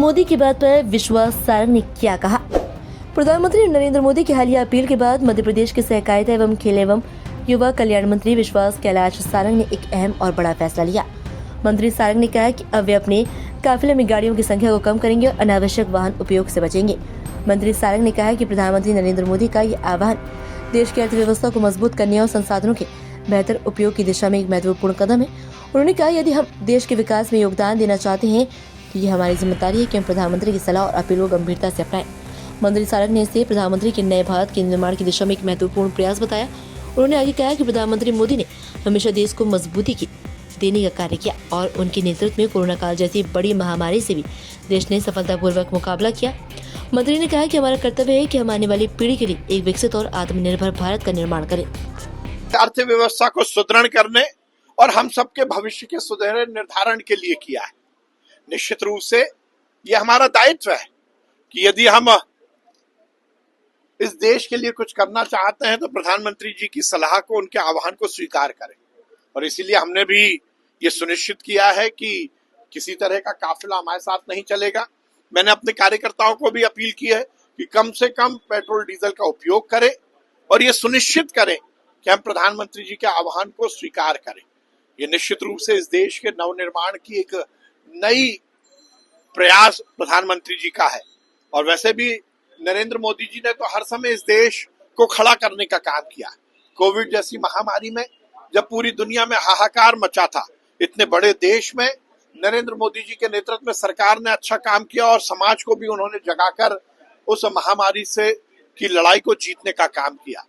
मोदी की बात पर विश्वास सारंग ने क्या कहा? प्रधानमंत्री नरेंद्र मोदी की हालिया अपील के बाद मध्य प्रदेश के सहकारिता एवं खेल एवं युवा कल्याण मंत्री विश्वास कैलाश सारंग ने एक अहम और बड़ा फैसला लिया। मंत्री सारंग ने कहा कि अब वे अपने काफिले में गाड़ियों की संख्या को कम करेंगे और अनावश्यक वाहन उपयोग से बचेंगे। मंत्री सारंग ने कहा कि प्रधानमंत्री नरेंद्र मोदी का ये आह्वान देश की अर्थव्यवस्था को मजबूत करने और संसाधनों के बेहतर उपयोग की दिशा में एक महत्वपूर्ण कदम है। उन्होंने कहा, यदि हम देश के विकास में योगदान देना चाहते हैं तो ये हमारी जिम्मेदारी है कि हम प्रधानमंत्री की सलाह और अपील को गंभीरता से अपनाएं। मंत्री सारंग ने इसे प्रधानमंत्री के नए भारत के निर्माण की दिशा में एक महत्वपूर्ण प्रयास बताया। उन्होंने आगे कहा कि प्रधानमंत्री मोदी ने हमेशा देश को मजबूती देने का कार्य किया और उनके नेतृत्व में कोरोना काल जैसी बड़ी महामारी से भी देश ने सफलतापूर्वक मुकाबला किया। मंत्री ने कहा कि हमारा कर्तव्य है कि हम आने वाली पीढ़ी के लिए एक विकसित और आत्मनिर्भर भारत का निर्माण करें। अर्थव्यवस्था को सुदृढ़ करने और हम सबके भविष्य के सुनहरे निर्धारण के लिए किया है। निश्चित रूप से यह हमारा दायित्व है कि यदि हम इस देश के लिए कुछ करना चाहते हैं तो प्रधानमंत्री जी की सलाह को, उनके आह्वान को स्वीकार करें। और इसीलिए हमने भी ये सुनिश्चित किया है कि किसी तरह का काफिला हमारे साथ नहीं चलेगा। मैंने अपने कार्यकर्ताओं को भी अपील की है कि कम से कम पेट्रोल डीजल का उपयोग करें और ये सुनिश्चित करें कि हम प्रधानमंत्री जी के आह्वान को स्वीकार करें। ये निश्चित रूप से इस देश के नवनिर्माण की एक नई प्रयास प्रधानमंत्री जी का है। और वैसे भी नरेंद्र मोदी जी ने तो हर समय इस देश को खड़ा करने का काम किया। कोविड जैसी महामारी में जब पूरी दुनिया में हाहाकार मचा था, इतने बड़े देश में नरेंद्र मोदी जी के नेतृत्व में सरकार ने अच्छा काम किया और समाज को भी उन्होंने जगाकर उस महामारी से की लड़ाई को जीतने का काम किया।